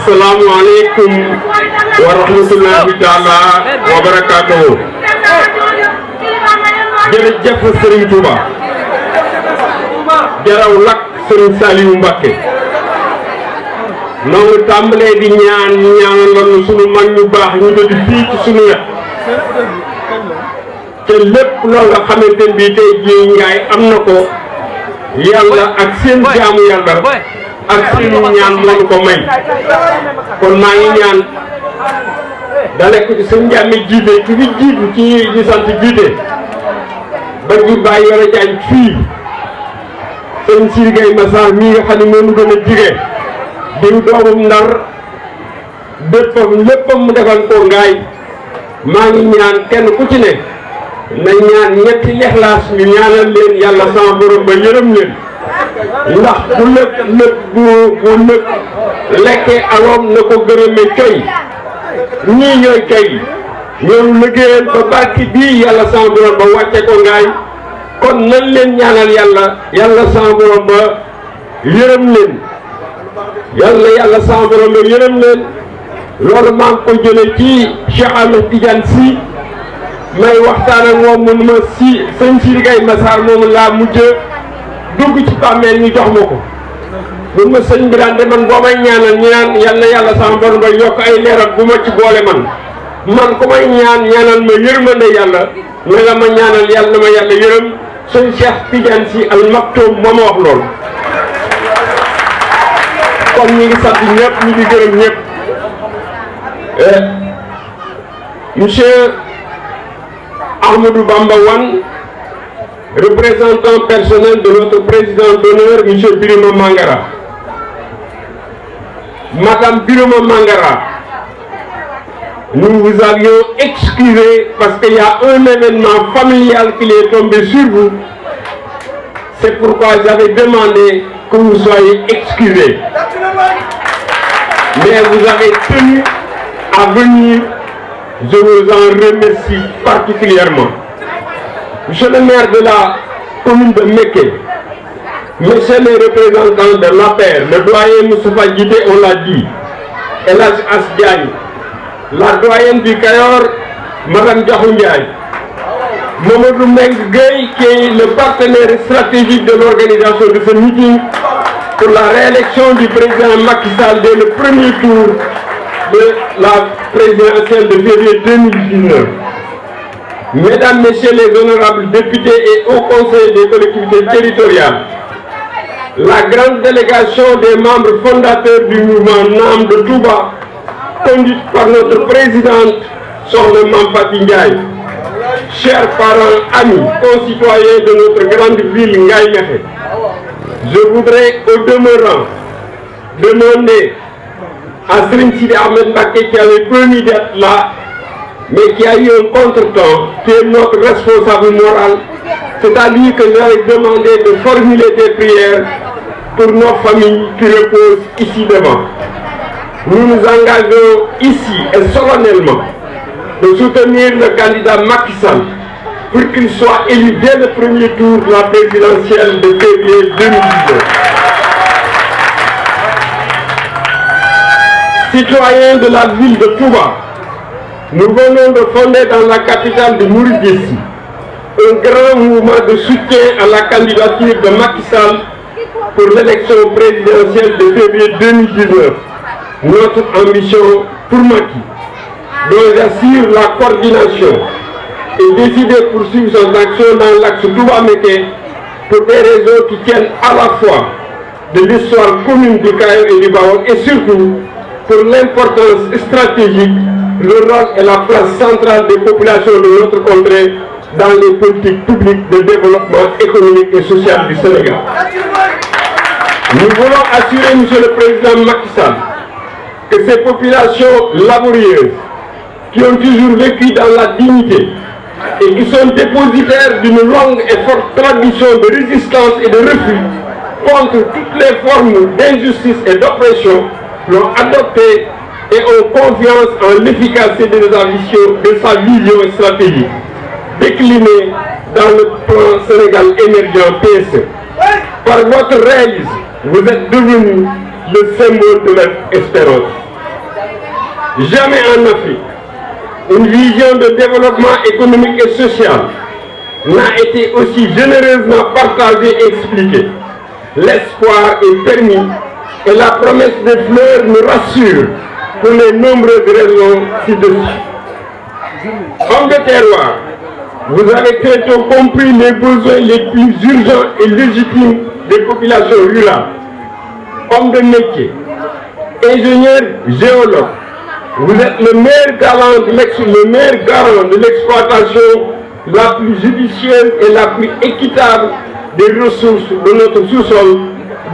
Assalamu alaikum wa rahmatullahi ta'ala wa barakatuhu. Jërëjëf Serigne Touba jaraw lak Serigne Saliou Mbacké noo ngi tàmbalee di ñaanal sunu mag ñu baax ñu di fii ci sunu wet te lépp loo nga xamante ne bii tey jii ngaay am na ko yàlla ak seen jaamu yàlla ak seen ñaan moo ko may kon maa ngi ñaan dale ko ci seen njàmmi jiite ki fi jiitu ci ñi sant jiite ba ñu bàyyi wala jaañ fii sëñ Sidi Gaye Massar mii nga xam ne moo ñu gën a jige di doomam Ndar léppam mu defal ko ngaay maa ngi ñaan kenn ku ci ne na ñaan ñetti lexlaas ñu ñaanal leen yàlla sama borom ba yërëm leen ndax bu lépp bu lépp lekkee aloom na ko gërëme coy ñii ñooy coy ñoom liggéeyal ba barki bii yàlla sama borom ba wàcce ko ngaay kon nañ leen ñaanal yàlla sama borom ba yërëm leen yàlla sama borom ba yërëm leen loolu maa ngi ko jële ci Cheikh Ahmed Tidiane Sy may waxtaan ak moom mun ma si sëñ Sidi Gaye Massar moom laa mujj dugg ci bàmmeel ñu jox ma ko mun ma sëñ bi daan de man boo may ñaanal ñu naan yàlla sama borom ba yokk ay leeral bu ma ci boole man ku may ñaanal ma yërmande yàlla na nga ma ñaanal yàlla ma yàlla yërëm sëñ Cheikh Tidiane Sy Al Maktoum moo ma wax loolu kon ñi ngi sant ñëpp ñi ngi gërëm ñëpp monsieur Ahmadou Bamba Wane, représentant personnel de notre président d'honneur, M. Birima Mangara. Madame Birima Mangara, nous vous avions excusé parce qu'il y a un événement familial qui est tombé sur vous. C'est pourquoi j'avais demandé que vous soyez excusés. Mais vous avez tenu à venir. Je vous en remercie particulièrement. Monsieur le maire de la commune de Mékhé, monsieur les représentants de l'APR, le doyen Moustapha Guité, on l'a dit, El Hadj As Diagne, la doyenne du Kayor, Madame Diakhou Ndiaye, Mamadou Mbengue Gueye, qui est le partenaire stratégique de l'organisation de ce meeting pour la réélection du président Macky Sall dès le premier tour de la présidentielle de février 2019. Mesdames, Messieurs les honorables députés et hauts conseils des collectivités territoriales, la grande délégation des membres fondateurs du mouvement NAM de Touba, conduite par notre présidente, Sokhna Mame Faty Ndiaye, chers parents, amis, concitoyens de notre grande ville Ngaye Mékhé, je voudrais au demeurant demander à Serigne Sidi Ahmed Mbacké qui avait promis d'être là, mais qui a eu un contretemps, qui est notre responsable moral. C'est à lui que j'avais demandé de formuler des prières pour nos familles qui reposent ici devant. Nous nous engageons ici et solennellement de soutenir le candidat Macky Sall pour qu'il soit élu dès le premier tour de la présidentielle de février 2019. Citoyens de la ville de Touba, nous venons de fonder dans la capitale du Mouridisme un grand mouvement de soutien à la candidature de Macky Sall pour l'élection présidentielle de février 2019. Notre ambition pour Macky, dont j'assure la coordination, est décidé de poursuivre son action dans l'axe Touba-Mékhé pour des raisons qui tiennent à la fois de l'histoire commune du Kayor et du Bawol et surtout pour l'importance stratégique, le rôle et la place centrale des populations de notre contrée dans les politiques publiques de développement économique et social du Sénégal. Nous voulons assurer, Monsieur le Président Macky Sall, que ces populations laborieuses, qui ont toujours vécu dans la dignité et qui sont dépositaires d'une longue et forte tradition de résistance et de refus contre toutes les formes d'injustice et d'oppression, l'ont adopté et ont confiance en l'efficacité de sa vision stratégique, déclinée dans le plan Sénégal émergent PSE. Par votre réalisme, vous êtes devenu le symbole de leur espérance. Jamais en Afrique, une vision de développement économique et social n'a été aussi généreusement partagée et expliquée. L'espoir est permis et la promesse des fleurs nous rassure pour les nombreuses raisons ci-dessus. Homme de terroir, vous avez très tôt compris les besoins les plus urgents et légitimes des populations rurales. Homme de métier, ingénieur, géologue, vous êtes le meilleur garant de l'exploitation la plus judicieuse et la plus équitable des ressources de notre sous-sol,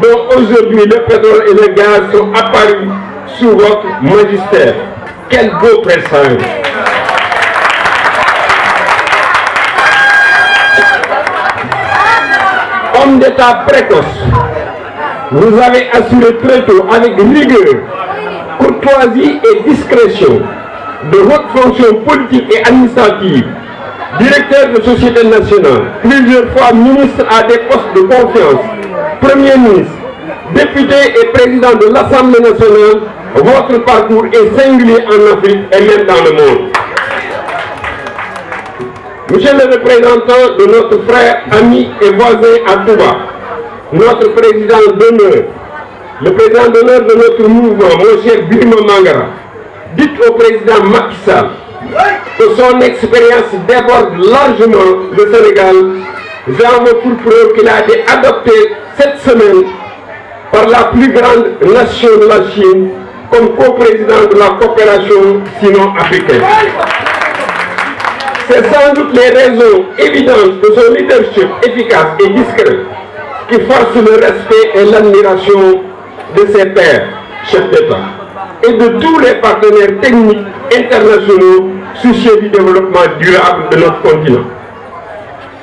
dont aujourd'hui le pétrole et le gaz sont apparus sous votre magistère. Quel beau présage! Homme d'État précoce, vous avez assuré très tôt avec rigueur, courtoisie et discrétion de votre fonction politique et administrative, directeur de Société nationale, plusieurs fois ministre à des postes de confiance, Premier ministre, député et président de l'Assemblée nationale, votre parcours est singulier en Afrique et même dans le monde. Monsieur le représentant de notre frère, ami et voisin à Touba, notre président d'honneur, le président d'honneur de notre mouvement, mon cher Birima Mangara, dites au président Macky Sall que son expérience déborde largement le Sénégal. J'en veux pour preuve qu'il a été adopté cette semaine par la plus grande nation de la Chine comme co-président de la coopération sino-africaine. C'est sans doute les raisons évidentes de son leadership efficace et discret qui force le respect et l'admiration de ses pairs, chefs d'État, et de tous les partenaires techniques internationaux soucieux du développement durable de notre continent.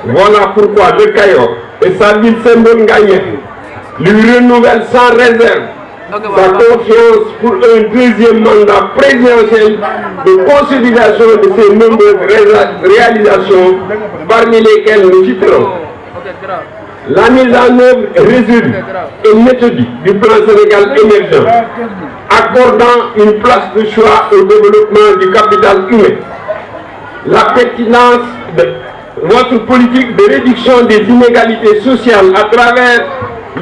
Voilà pourquoi le Cayor et sa ville symbole Ngagne lui renouvelle sans réserve sa confiance pour un deuxième mandat présidentiel de consolidation de ses nombreuses réalisations, parmi lesquelles nous citerons la mise en œuvre résolue et méthodique du plan Sénégal émergent, accordant une place de choix au développement du capital humain, la pertinence de votre politique de réduction des inégalités sociales à travers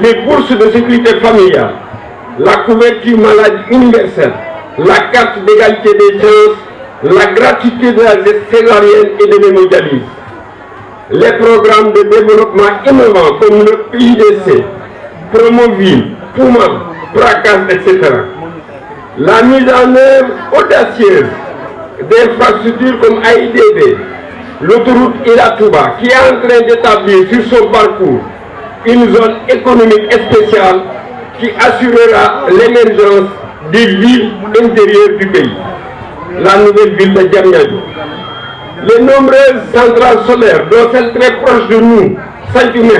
les bourses de sécurité familiale, la couverture maladie universelle, la carte d'égalité des chances, la gratuité de la césarienne et de l'hémodialyse, les programmes de développement innovants comme le PIDC, Promoville, Puma, Pracas, etc. La mise en œuvre audacieuse d'infrastructures comme AIDB, l'autoroute Ila Touba, qui est en train d'établir sur son parcours une zone économique spéciale qui assurera l'émergence des villes intérieures du pays. La nouvelle ville de Diamniadio. Les nombreuses centrales solaires, dont celles très proches de nous, Santiumé,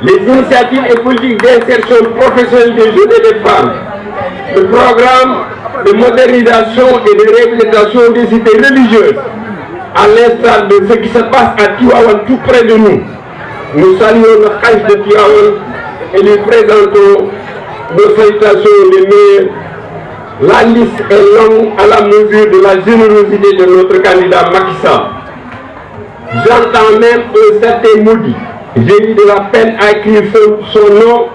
les initiatives et politiques d'insertion professionnelle des jeunes et des femmes, le programme de modernisation et de réhabilitation des cités religieuses, à l'instar de ce qui se passe à Tivaouane, tout près de nous. Nous saluons le Hajj de Tivaouane et lui présentons nos salutations les meilleures. La liste est longue à la mesure de la générosité de notre candidat Macky Sall. J'entends même un certain maudit. J'ai eu de la peine à écrire son nom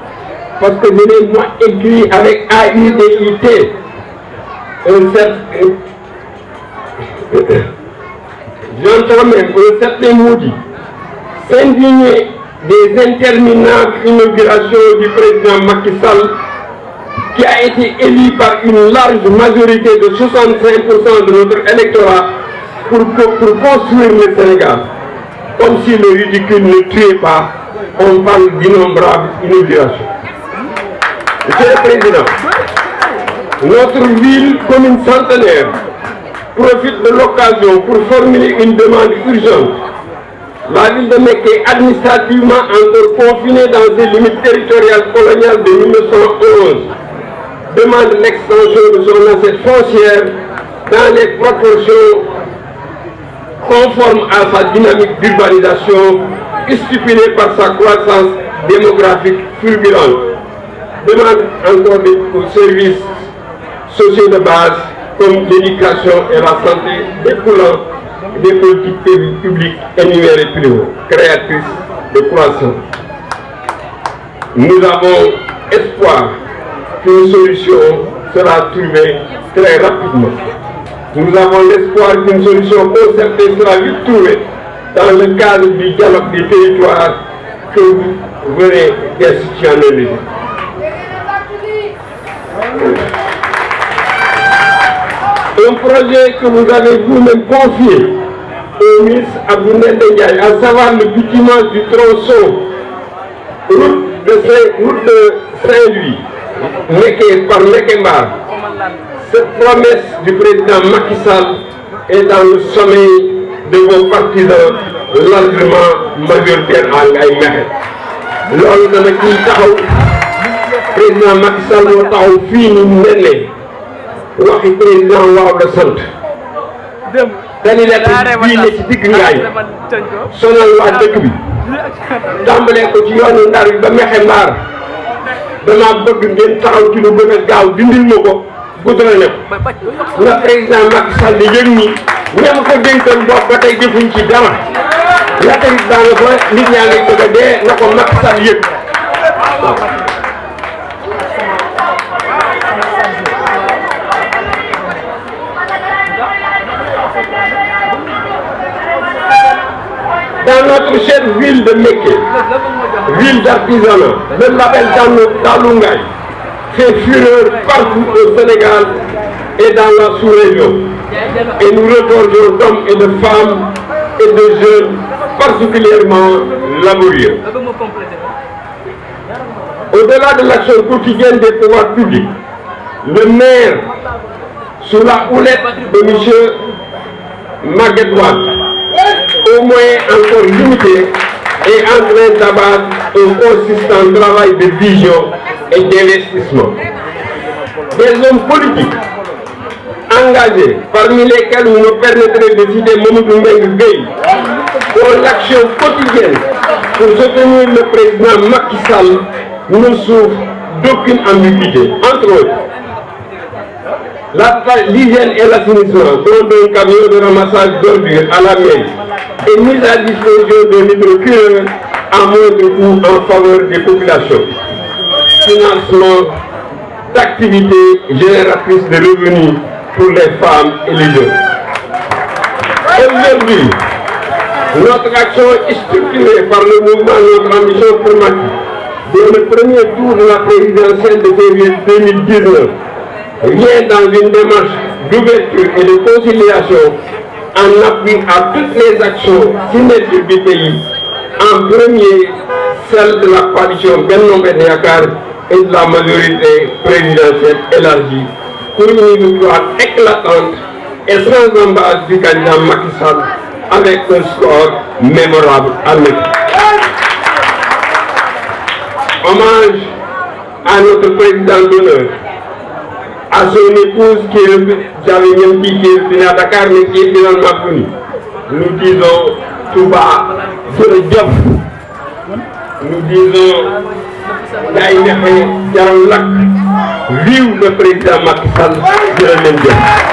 parce que je l'ai moi écrit avec AUDIT. J'entends même un certain maudit s'indigner des interminables inaugurations du président Macky Sall, qui a été élu par une large majorité de 65% de notre électorat pour construire le Sénégal. Comme si le ridicule ne tuait pas, on parle d'innombrables inaugurations. Monsieur le Président, notre ville commune centenaire profite de l'occasion pour formuler une demande urgente. La ville de Mékhé est administrativement encore confinée dans ses limites territoriales coloniales de 1911. Demande l'extension de son assiette foncière dans les proportions conformes à sa dynamique d'urbanisation stipulée par sa croissance démographique fulgurante. Demande encore des services sociaux de base, comme l'éducation et la santé découlant des politiques publiques énumérées plus haut, créatrices de croissance. Nous avons espoir qu'une solution sera trouvée très rapidement. Nous avons l'espoir qu'une solution concertée sera vite trouvée dans le cadre du dialogue des territoires que vous venez d'institutionnaliser. Un projet que vous avez vous-même confié au ministre Abdou Ndiaye, à savoir le bitumage du tronçon route de Saint-Louis, par Mekembar. Cette promesse du président Macky Sall est dans le sommeil de vos partisans largement majoritaires en Ngaye Mekhe. Loolu dana ciy taxaw président Macky Sall moo taxaw fii ni mu ne waxi président waaw la sant. dañu nekk bii ne ci digg Ngaye sonal waa dëkk bi tàmbalee ko ci yoonu Ndar bi ba Mekhe Mbar dama bëgg ngeen taxaw ci lu gën a gaaw dindil ma ko guddal ne ko nga président Macky Sall di yëg ni ñam ko dénkoon bopp ba tey defuñ ci dara la tey daana ko nit ñaa ngi bëgg a dee na ko Macky Sall yëg dans notre chère ville de Mékhé, ville d'artisanat, le label Darou Ngaye fait fureur partout au Sénégal et dans la sous-région. Et nous regorgeons d'hommes et de femmes et de jeunes particulièrement laborieux. Au-delà de l'action quotidienne des pouvoirs publics, le maire, sous la houlette de M. Maguette Wade, au moyen encore limité, est en train d'abattre un consistant travail de vision et d'investissement. Des hommes politiques engagés, parmi lesquels vous me permettrez de citer Mamadou Mbengue Gueye, pour l'action quotidienne pour soutenir le président Macky Sall, ne souffre d'aucune ambiguïté. Entre autres, l'hygiène et l'assainissement, dont un camion de ramassage d'ordures à la mairie, est mise à disposition de hydrocureurs à moindre coût en faveur des populations. Financement d'activités génératrices de revenus pour les femmes et les jeunes. Aujourd'hui, notre action est structurée par le mouvement Notre Ambition Climatique, dont le premier tour de la présidentielle de février 2019 vient dans une démarche d'ouverture et de conciliation en appui à toutes les actions synergiques du pays, en premier celle de la coalition Benno Bokk Yakaar et de la majorité présidentielle élargie pour une victoire éclatante et sans embâche du candidat Macky Sall avec un score mémorable à l'époque. Hommage à notre président d'honneur, à son épouse qui est à Dakar mais qui est finalement venue. Nous disons Touba Jërëjëf. Nous disons Ngaye Mekhe Jaral Lak. Vive le président Macky Sall. Jërë ngeen jëf.